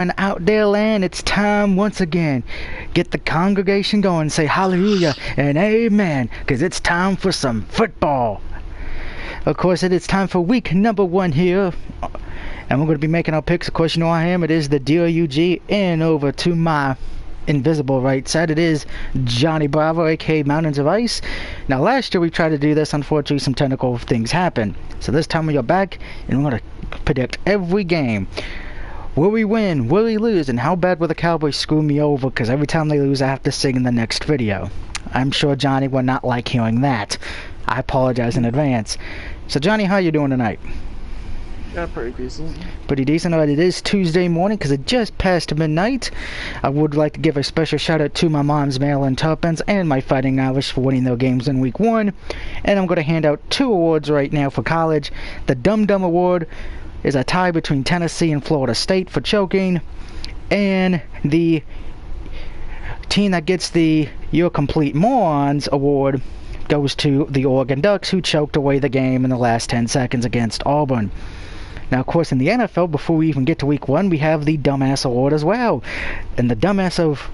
And out there, land, it's time once again. Get the congregation going, say hallelujah and amen, because it's time for some football. Of course, it is time for week number 1 here, and we're going to be making our picks. Of course, you know I am. It is the DOUG, and over to my invisible right side, it is Johnny Bravo, aka Mountains of Ice. Now, last year we tried to do this. Unfortunately, some technical things happened. So this time we are back, and we're going to predict every game. Will we win? Will we lose? And how bad will the Cowboys screw me over? Because every time they lose, I have to sing in the next video. I'm sure Johnny will not like hearing that. I apologize in advance. So, Johnny, how you doing tonight? Yeah, pretty decent. Pretty decent. All right, it is Tuesday morning because it just passed midnight. I would like to give a special shout out to my mom's Maryland Terrapins and my Fighting Irish for winning their games in week 1. And I'm going to hand out 2 awards right now for college. The Dum Dum Award is a tie between Tennessee and Florida State for choking, and the team that gets the You're Complete Morons award goes to the Oregon Ducks, who choked away the game in the last 10 seconds against Auburn. Now, of course, in the NFL, before we even get to week 1, we have the Dumbass Award as well, and the Dumbass of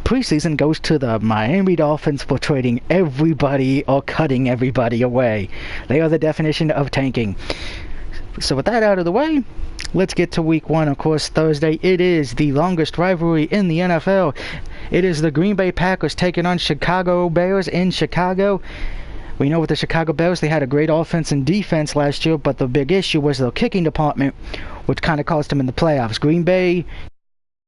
preseason goes to the Miami Dolphins for trading everybody or cutting everybody away. They are the definition of tanking. So with that out of the way, let's get to week 1. Of course, Thursday, it is the longest rivalry in the NFL. It is the Green Bay Packers taking on Chicago Bears in Chicago. We know with the Chicago Bears, they had a great offense and defense last year, but the big issue was their kicking department, which kind of cost them in the playoffs. Green Bay,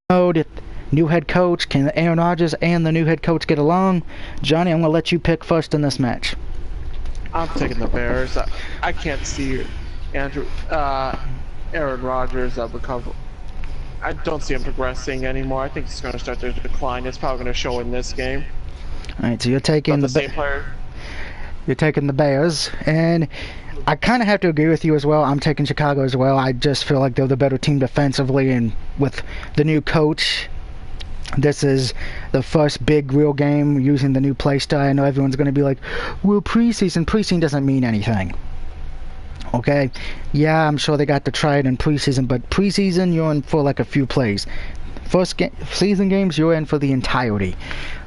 new head coach. Can Aaron Rodgers and the new head coach get along? Johnny, I'm going to let you pick first in this match. I'm taking the Bears. I can't see Aaron Rodgers recover. I don't see him progressing anymore. I think he's going to start to decline. It's probably going to show in this game. All right, so you're taking the same player. You're taking the Bears, and I kind of have to agree with you as well. I'm taking Chicago as well. I just feel like they're the better team defensively, and with the new coach, this is the first big real game using the new play style. I know everyone's going to be like, well, preseason doesn't mean anything. Okay, yeah, I'm sure they got to try it in preseason, but preseason, you're in for like a few plays. Season games, you're in for the entirety.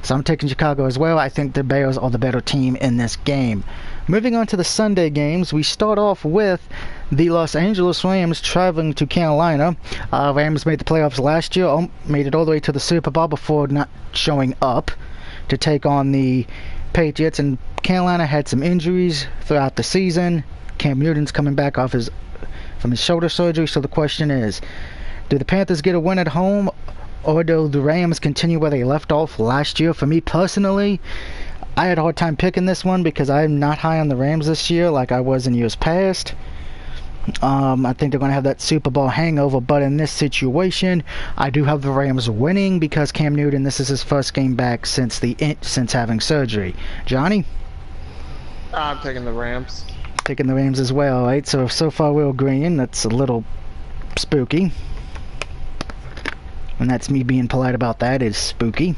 So I'm taking Chicago as well. I think the Bears are the better team in this game. Moving on to the Sunday games, we start off with the Los Angeles Rams traveling to Carolina. Rams made the playoffs last year, made it all the way to the Super Bowl before not showing up to take on the Patriots, and Carolina had some injuries throughout the season. Cam Newton's coming back from his shoulder surgery, so the question is, do the Panthers get a win at home, or do the Rams continue where they left off last year? For me personally, I had a hard time picking this one because I'm not high on the Rams this year like I was in years past. I think they're going to have that Super Bowl hangover, but in this situation, I do have the Rams winning because Cam Newton, this is his first game back since having surgery. Johnny? I'm taking the Rams. Taking the Rams as well, right? So far we're agreeing. That's a little spooky. And that's me being polite about that. It's spooky.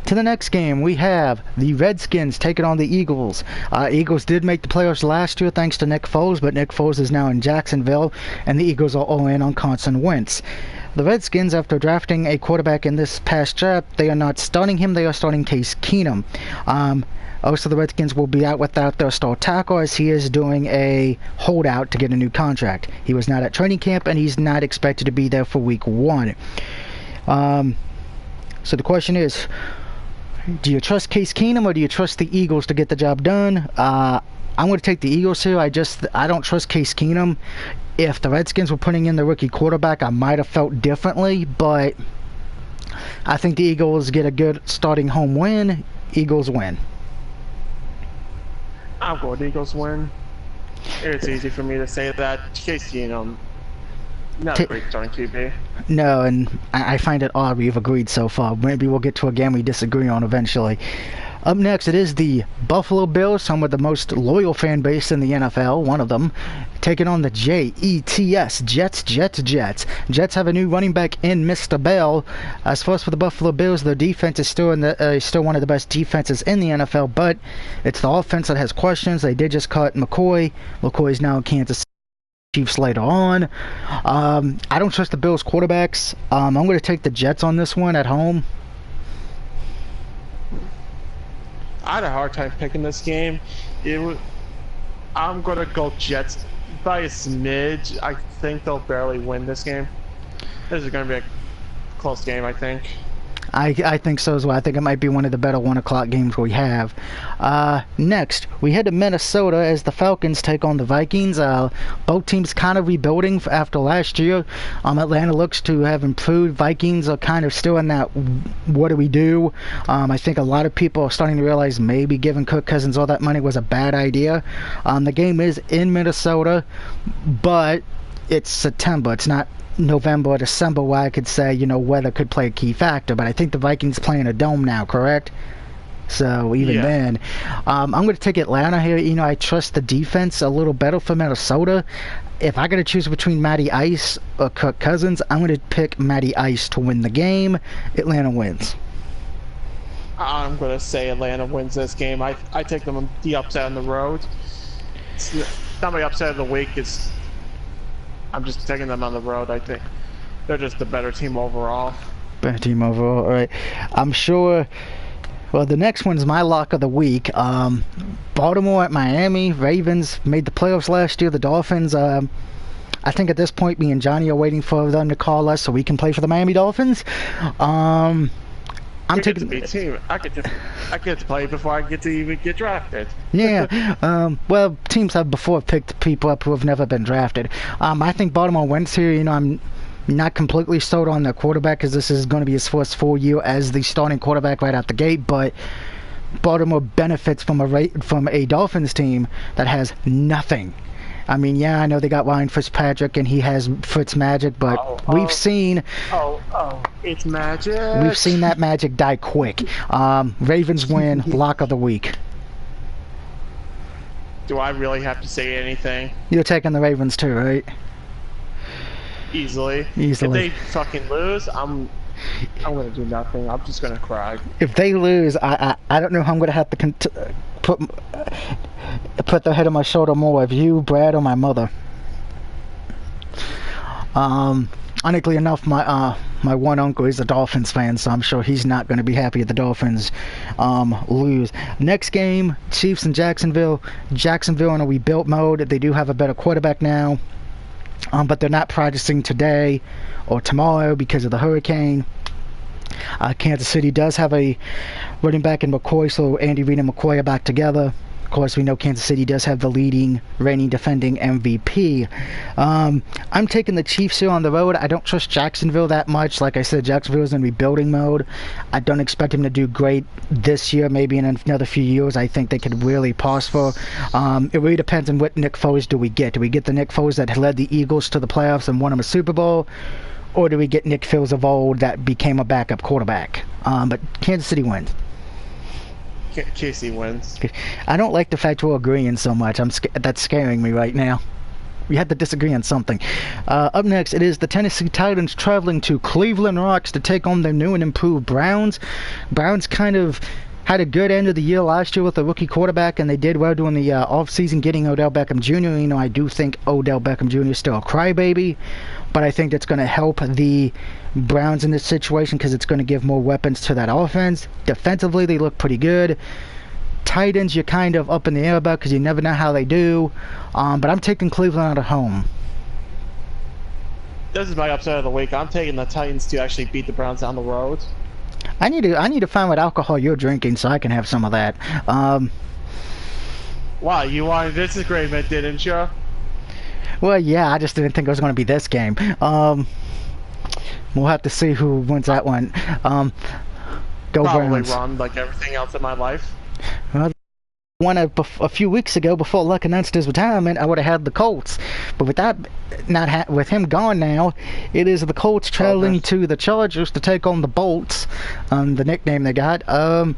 To the next game, we have the Redskins taking on the Eagles. Eagles did make the playoffs last year thanks to Nick Foles, but Nick Foles is now in Jacksonville, and the Eagles are all in on Carson Wentz. The Redskins, after drafting a quarterback in this past draft, they are not starting him, they are starting Case Keenum. Also, the Redskins will be out without their star tackle as he is doing a holdout to get a new contract. He was not at training camp, and he's not expected to be there for week 1. So the question is, do you trust Case Keenum or do you trust the Eagles to get the job done? I'm going to take the Eagles here. I don't trust Case Keenum. If the Redskins were putting in the rookie quarterback, I might have felt differently, but I think the Eagles get a good starting home win. Eagles win. I'll go with Eagles win. It's easy for me to say that. Case Keenum, not a great starting QB. No, and I find it odd we've agreed so far. Maybe we'll get to a game we disagree on eventually. Up next, it is the Buffalo Bills, some of the most loyal fan base in the NFL, one of them, taking on the Jets. Jets. Jets have a new running back in Mr. Bell. As far as for the Buffalo Bills, their defense is still one of the best defenses in the NFL, but it's the offense that has questions. They did just cut McCoy. McCoy is now in Kansas City. Chiefs later on. I don't trust the Bills quarterbacks. I'm going to take the Jets on this one at home. I had a hard time picking this game. I'm gonna go Jets by a smidge. I think they'll barely win this game. This is gonna be a close game, I think. I think so as well. I think it might be one of the better 1 o'clock games we have. Next, we head to Minnesota as the Falcons take on the Vikings. Both teams kind of rebuilding after last year. Atlanta looks to have improved. Vikings are kind of still in that what do we do? I think a lot of people are starting to realize maybe giving Kirk Cousins all that money was a bad idea. The game is in Minnesota, but it's September. It's not November or December where I could say, weather could play a key factor, but I think the Vikings play in a dome now, correct? So even then, I'm going to take Atlanta here. I trust the defense a little better for Minnesota. If I got to choose between Matty Ice or Kirk Cousins, I'm going to pick Matty Ice to win the game. Atlanta wins. I'm going to say Atlanta wins this game. I take them on the upset on the road. It's not my upset of the week. I'm just taking them on the road. I think they're just the better team overall. Better team overall, all right. I'm sure. Well, the next one's my lock of the week. Baltimore at Miami. Ravens made the playoffs last year. The Dolphins. I think at this point, me and Johnny are waiting for them to call us so we can play for the Miami Dolphins. I'm taking the team. I get to play before I get to even get drafted. Yeah. Well, teams have before picked people up who have never been drafted. I think Baltimore wins here. I'm not completely sold on the quarterback because this is going to be his first full year as the starting quarterback right out the gate. But Baltimore benefits from a Dolphins team that has nothing. I mean, yeah, I know they got Ryan Fitzpatrick and he has Fitz magic, but we've seen... it's magic. We've seen that magic die quick. Ravens win, lock of the week. Do I really have to say anything? You're taking the Ravens too, right? Easily. If they fucking lose, I'm gonna do nothing. I'm just gonna cry. If they lose, I don't know how I'm gonna have to put their head on my shoulder more of you, Brad, or my mother. Ironically enough, my one uncle is a Dolphins fan, so I'm sure he's not going to be happy if the Dolphins lose. Next game, Chiefs and Jacksonville. Jacksonville in a rebuilt mode. They do have a better quarterback now, but they're not practicing today or tomorrow because of the hurricane. Kansas City does have a running back in McCoy, so Andy Reid and McCoy are back together. Of course, we know Kansas City does have the reigning defending MVP. I'm taking the Chiefs here on the road. I don't trust Jacksonville that much. Like I said, Jacksonville is in rebuilding mode. I don't expect him to do great this year. Maybe in another few years, I think they could really prosper. It really depends on what Nick Foles do we get. Do we get the Nick Foles that led the Eagles to the playoffs and won them a Super Bowl? Or do we get Nick Foles of old that became a backup quarterback? But Kansas City wins. KC wins. I don't like the fact we're agreeing so much. That's scaring me right now. We had to disagree on something. Up next, it is the Tennessee Titans traveling to Cleveland Rocks to take on their new and improved Browns. Browns kind of had a good end of the year last year with a rookie quarterback, and they did well during the offseason getting Odell Beckham Jr. I do think Odell Beckham Jr. is still a crybaby, but I think that's going to help the Browns in this situation because it's going to give more weapons to that offense. Defensively, they look pretty good. Titans, you're kind of up in the air about because you never know how they do. But I'm taking Cleveland at home. This is my upset of the week. I'm taking the Titans to actually beat the Browns down the road. I need to find what alcohol you're drinking so I can have some of that. Wow, you wanted this is great, man, didn't you? Well, yeah, I just didn't think it was going to be this game. We'll have to see who wins that one. Go Probably Browns. Run like everything else in my life. Well, a few weeks ago before Luck announced his retirement, I would have had the Colts. But with that, with him gone now, it is the Colts traveling to the Chargers to take on the Bolts, the nickname they got. I'm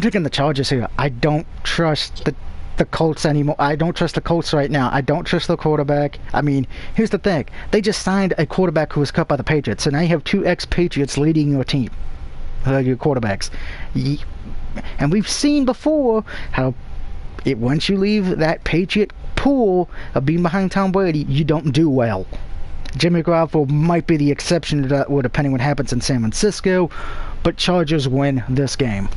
taking the Chargers here. I don't trust the Colts anymore. I don't trust the Colts right now. I don't trust the quarterback. I mean, here's the thing. They just signed a quarterback who was cut by the Patriots, so now you have two ex-Patriots leading your team, your quarterbacks. And we've seen before how once you leave that Patriot pool of being behind Tom Brady, you don't do well. Jimmy Garoppolo might be the exception to that, or depending what happens in San Francisco, but Chargers win this game.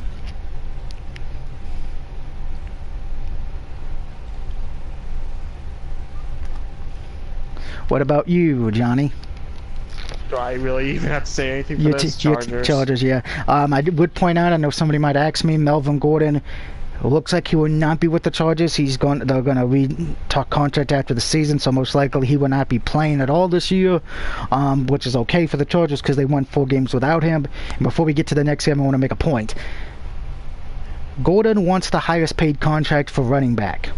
What about you, Johnny? Do I really even have to say anything for this? Chargers. Chargers, yeah. I would point out, I know somebody might ask me, Melvin Gordon looks like he will not be with the Chargers. They're going to talk contract after the season, so most likely he will not be playing at all this year, which is okay for the Chargers because they won 4 games without him. And before we get to the next game, I want to make a point. Gordon wants the highest paid contract for running back.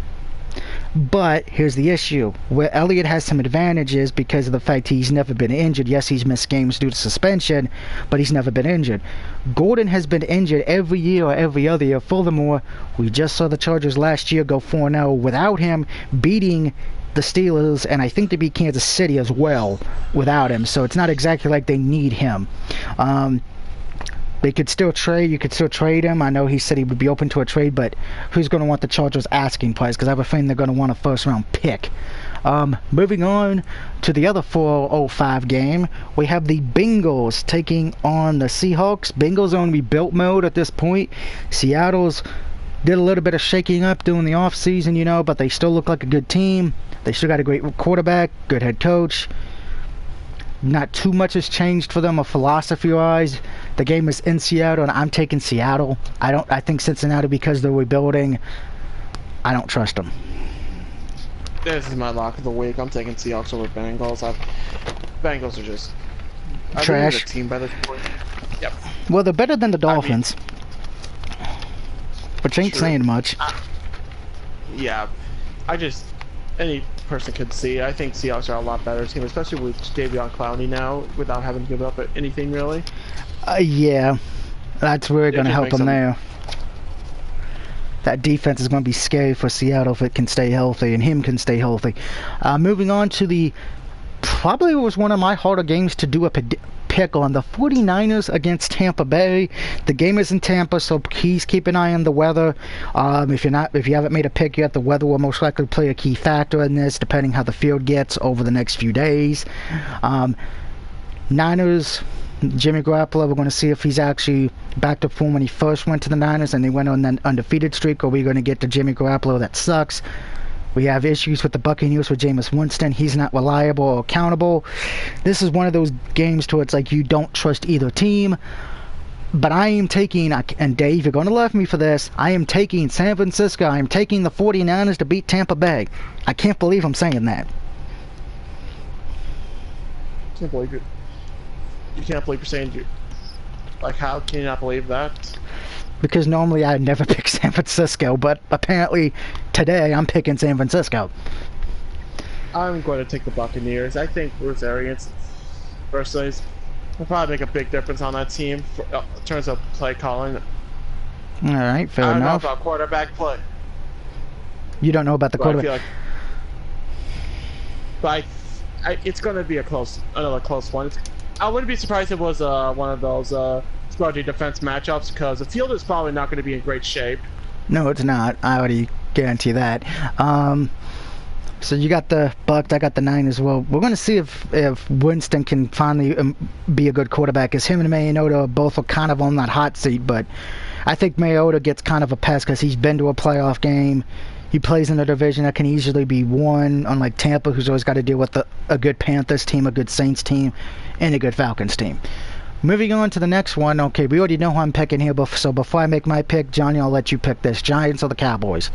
But here's the issue. Where Elliott has some advantages because of the fact he's never been injured. Yes, he's missed games due to suspension, but he's never been injured. Gordon has been injured every year or every other year. Furthermore, we just saw the Chargers last year go 4-0 without him, beating the Steelers, and I think they beat Kansas City as well without him. So it's not exactly like they need him. They could still trade. You could still trade him. I know he said he would be open to a trade, but who's going to want the Chargers asking price? Because I have a feeling they're going to want a first-round pick. Moving on to the other 4:05 game, we have the Bengals taking on the Seahawks. Bengals are on rebuilt mode at this point. Seattle's did a little bit of shaking up during the offseason, but they still look like a good team. They still got a great quarterback, good head coach. Not too much has changed for them, philosophy-wise. The game is in Seattle, and I'm taking Seattle. I think Cincinnati, because they're rebuilding, I don't trust them. This is my lock of the week. I'm taking Seahawks over Bengals. Bengals are just trash. A team by this point. Yep. Well, they're better than the Dolphins, which ain't saying much. Yeah, any person could see. I think Seahawks are a lot better team, especially with Davion Clowney now, without having to give up anything really. Yeah, that's really going to help them there. That defense is going to be scary for Seattle if it can stay healthy, and him can stay healthy. Moving on to probably was one of my harder games to do a pick on, the 49ers against Tampa Bay. The game is in Tampa, so please keep an eye on the weather. If you haven't made a pick yet, the weather will most likely play a key factor in this, depending how the field gets over the next few days. Niners, Jimmy Garoppolo, we're going to see if he's actually back to form when he first went to the Niners and they went on an undefeated streak, or we're going to get the Jimmy Garoppolo that sucks. We have issues with the Buccaneers with Jameis Winston. He's not reliable or accountable. This is one of those games to it's like you don't trust either team. But I am taking, and Dave, you're going to love me for this, I am taking San Francisco. I am taking the 49ers to beat Tampa Bay. I can't believe I'm saying that. I can't believe it. You can't believe you're saying how can you not believe that? Because normally I'd never pick San Francisco, but apparently today I'm picking San Francisco. I'm going to take the Buccaneers. I think Bruce Arians, personally, will probably make a big difference on that team in terms of play calling. All right, fair enough. I don't know about quarterback play. You don't know about the quarterback. It's going to be another close one. I wouldn't be surprised if it was one of those scrubby defense matchups, because the field is probably not going to be in great shape. No, it's not. I already guarantee that. So you got the Bucs, I got the Niners. Well, we're going to see if Winston can finally be a good quarterback, because him and Mariota both are kind of on that hot seat, but I think Mariota gets kind of a pass because he's been to a playoff game. He plays in a division that can easily be won, unlike Tampa, who's always got to deal with a good Panthers team, a good Saints team, and a good Falcons team. Moving on to the next one. Okay, we already know who I'm picking here, so before I make my pick, Johnny, I'll let you pick this. Giants or the Cowboys?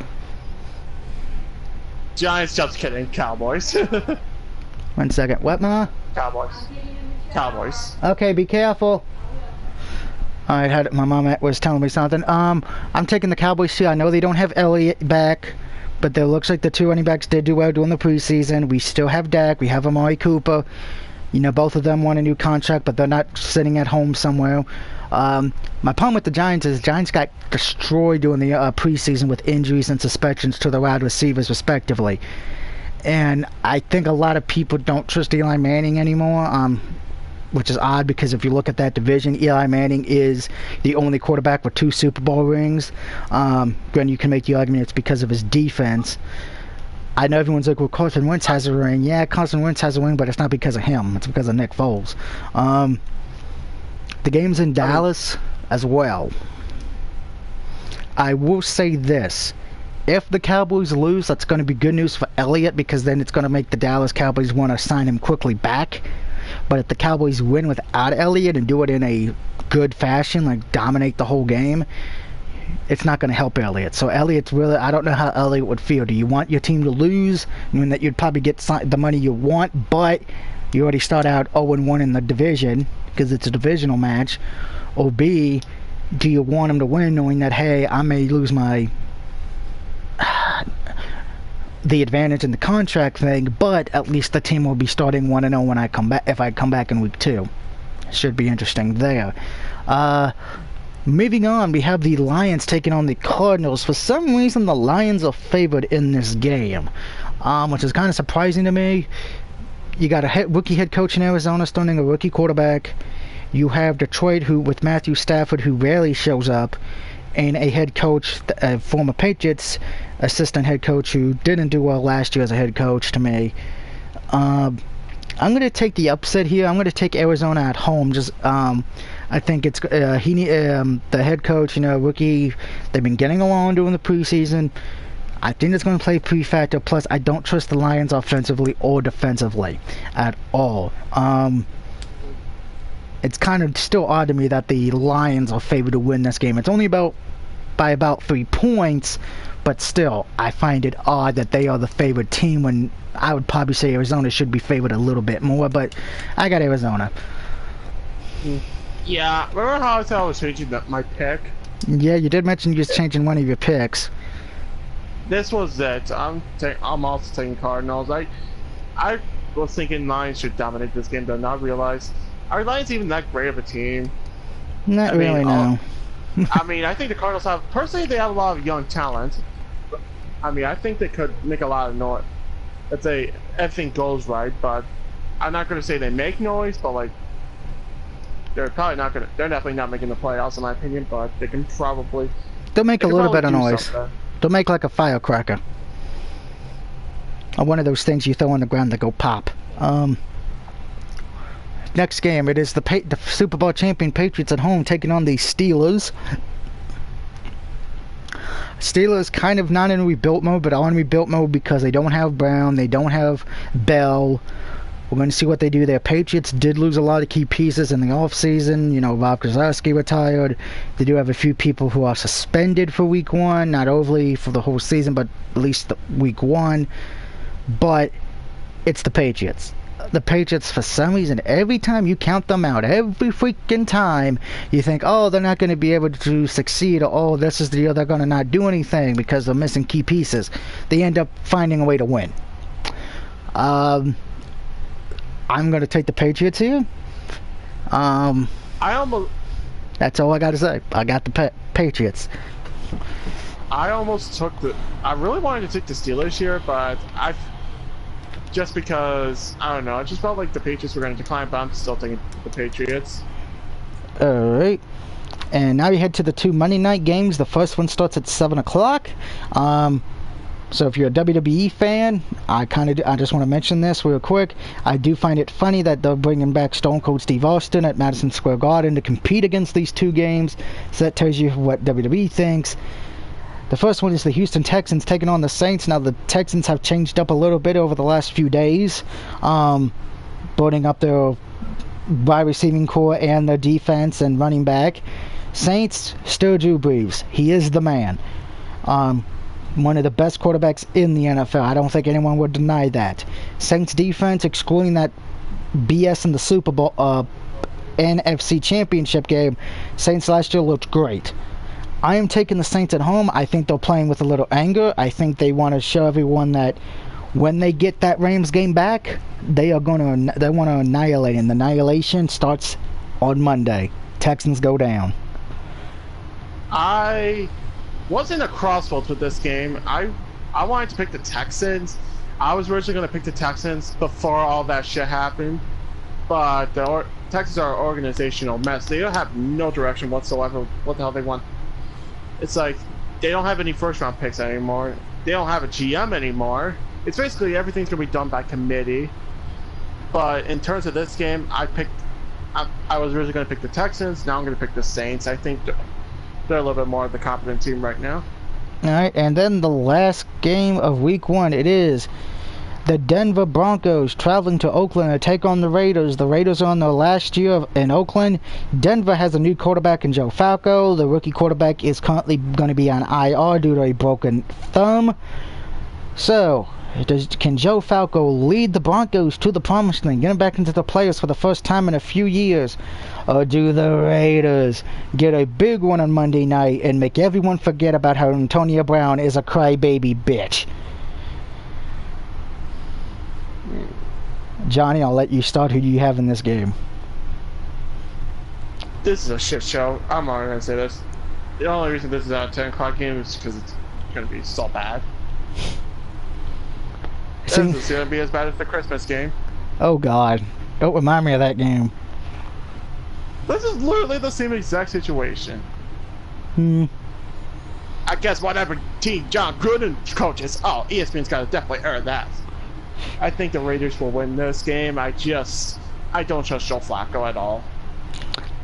Giants, just kidding. Cowboys. 1 second. What, Ma? Cowboys. Okay, be careful. Alright, my mom was telling me something. I'm taking the Cowboys too. I know they don't have Elliott back, but it looks like the two running backs did do well during the preseason. We still have Dak. We have Amari Cooper. Both of them want a new contract, but they're not sitting at home somewhere. My problem with the Giants is Giants got destroyed during the preseason with injuries and suspensions to the wide receivers, respectively. And I think a lot of people don't trust Eli Manning anymore, which is odd because if you look at that division, Eli Manning is the only quarterback with 2 Super Bowl rings. Granted, you can make the argument it's because of his defense. I know everyone's like, well, Carson Wentz has a ring. Yeah, Carson Wentz has a ring, but it's not because of him. It's because of Nick Foles. The game's in Dallas as well. I will say this. If the Cowboys lose, that's going to be good news for Elliott, because then it's going to make the Dallas Cowboys want to sign him quickly back. But if the Cowboys win without Elliott and do it in a good fashion, like dominate the whole game, it's not going to help Elliott. So Elliott's really, I don't know how Elliott would feel. Do you want your team to lose, knowing that you'd probably get the money you want, but you already start out 0-1 in the division because it's a divisional match? Or B, do you want him to win, knowing that, hey, I may lose my the advantage in the contract thing, but at least the team will be starting 1-0 when I come back, if I come back in week 2. Should be interesting there. Moving on, we have the Lions taking on the Cardinals. For some reason, the Lions are favored in this game, which is kind of surprising to me. You got a rookie head coach in Arizona starting a rookie quarterback. You have Detroit, who with Matthew Stafford, who rarely shows up, and a head coach, a former Patriots assistant head coach who didn't do well last year as a head coach to me. I'm going to take the upset here. I'm going to take Arizona at home. Just I think it's the head coach, rookie. They've been getting along during the preseason. I think it's going to play pre-factor. Plus, I don't trust the Lions offensively or defensively at all. It's kind of still odd to me that the Lions are favored to win this game. It's only by about 3 points, but still, I find it odd that they are the favored team when I would probably say Arizona should be favored a little bit more, but I got Arizona. Yeah, remember how I said I was changing my pick? Yeah, you did mention you was changing one of your picks. This was it. I'm also taking Cardinals. I was thinking Lions should dominate this game, but not realize, are Lions even that great of a team? Not really, no. I mean, I think the Cardinals have, personally, they have a lot of young talent. I mean, I think they could make a lot of noise. Let's say everything goes right, but I'm not going to say they make noise, but like, they're definitely not making the playoffs in my opinion, but they can probably. They'll make a little bit of noise. Something. They'll make like a firecracker. Or one of those things you throw on the ground that go pop. Next game, it is the Super Bowl champion Patriots at home taking on the Steelers. Steelers kind of not in rebuild mode, but on rebuild mode because they don't have Brown, they don't have Bell. We're going to see what they do there. Patriots did lose a lot of key pieces in the offseason. Rob Gronkowski retired. They do have a few people who are suspended for week 1. Not overly for the whole season, but at least week 1. But it's the Patriots. The Patriots, for some reason, every time you count them out, every freaking time, you think, oh, they're not going to be able to succeed, or oh, this is the year they're going to not do anything because they're missing key pieces. They end up finding a way to win. I'm going to take the Patriots here. That's all I got to say. I got the Patriots. I really wanted to take the Steelers here, but just because, I don't know, I just felt like the Patriots were going to decline, but I'm still taking the Patriots. Alright. And now we head to the 2 Monday night games. The first one starts at 7 o'clock. So if you're a WWE fan, I just want to mention this real quick. I do find it funny that they're bringing back Stone Cold Steve Austin at Madison Square Garden to compete against these 2 games. So that tells you what WWE thinks. The first one is the Houston Texans taking on the Saints. Now, the Texans have changed up a little bit over the last few days, building up their wide receiving core and their defense and running back. Saints, still Drew Brees. He is the man. One of the best quarterbacks in the NFL. I don't think anyone would deny that. Saints defense, excluding that BS in the Super Bowl, NFC Championship game, Saints last year looked great. I am taking the Saints at home. I think they're playing with a little anger. I think they want to show everyone that when they get that Rams game back, they want to annihilate, and the annihilation starts on Monday. Texans go down. I was in a crossroads with this game. I wanted to pick the Texans. I was originally going to pick the Texans before all that shit happened, but the Texans are an organizational mess. They don't have no direction whatsoever. What the hell they want? It's like they don't have any first-round picks anymore. They don't have a GM anymore. it's basically everything's gonna be done by committee. But in terms of this game, I was originally going to pick the Texans. Now I'm going to pick the Saints. I think they're a little bit more of the competent team right now. All right, and then the last game of Week 1, it is the Denver Broncos traveling to Oakland to take on the Raiders. The Raiders are on their last year in Oakland. Denver has a new quarterback in Joe Falco. The rookie quarterback is currently going to be on IR due to a broken thumb. So, can Joe Falco lead the Broncos to the promised land, get them back into the playoffs for the first time in a few years? Or do the Raiders get a big one on Monday night and make everyone forget about how Antonio Brown is a crybaby bitch? Johnny, I'll let you start. Who do you have in this game? This is a shit show. I'm already going to say this. The only reason this is a 10 o'clock game is because it's going to be so bad. This is going to be as bad as the Christmas game. Oh, God. Don't remind me of that game. This is literally the same exact situation. I guess whatever team John Gruden coaches, ESPN's got to definitely earn that. I think the Raiders will win this game. I don't trust Joe Flacco at all.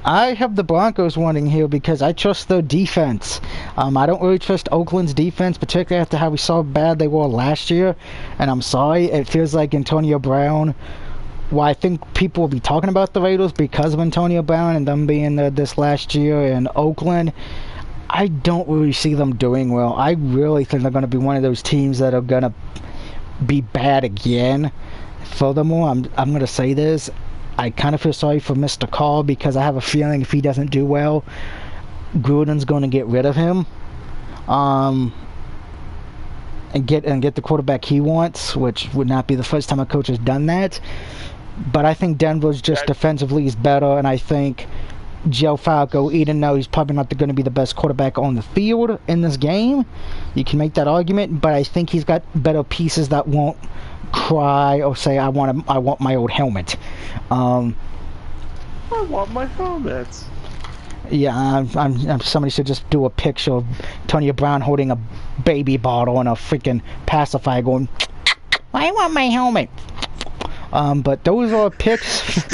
I have the Broncos winning here because I trust their defense. I don't really trust Oakland's defense, particularly after how we saw bad they were last year. And I'm sorry, it feels like Antonio Brown. Well, I think people will be talking about the Raiders because of Antonio Brown and them being there this last year in Oakland. I don't really see them doing well. I really think they're going to be one of those teams that are going to be bad again. Furthermore, I'm going to say this. I kind of feel sorry for Mr. Carr because I have a feeling if he doesn't do well, Gruden's going to get rid of him, and get the quarterback he wants, which would not be the first time a coach has done that. But I think Denver's just defensively is better, and I think Joe Falco, even though he's probably not going to be the best quarterback on the field in this game, you can make that argument, but I think he's got better pieces that won't cry or say I want my old helmet. I want my helmet. Yeah, somebody should just do a picture of Antonio Brown holding a baby bottle and a freaking pacifier going, I want my helmet. But those are picks.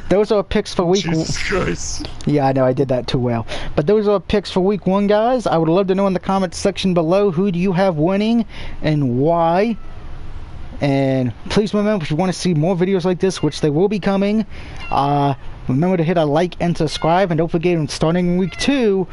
Those are picks for week. Jesus Christ. Yeah, I know I did that too well. But those are picks for week 1, guys. I would love to know in the comments section below who do you have winning and why. And please remember, if you want to see more videos like this, which they will be coming, remember to hit a like and subscribe. And don't forget, starting in week 2,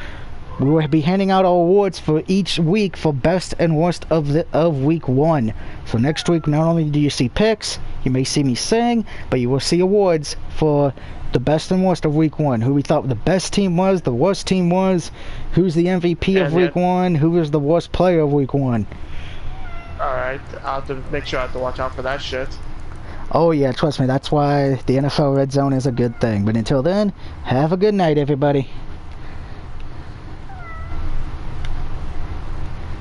we will be handing out our awards for each week for best and worst of week 1. So next week, not only do you see picks, you may see me sing, but you will see awards for the best and worst of week 1. Who we thought the best team was, the worst team was, who's the MVP of week 1, who was the worst player of week 1. Alright, I'll have to make sure I have to watch out for that shit. Oh yeah, trust me, that's why the NFL Red Zone is a good thing. But until then, have a good night, everybody.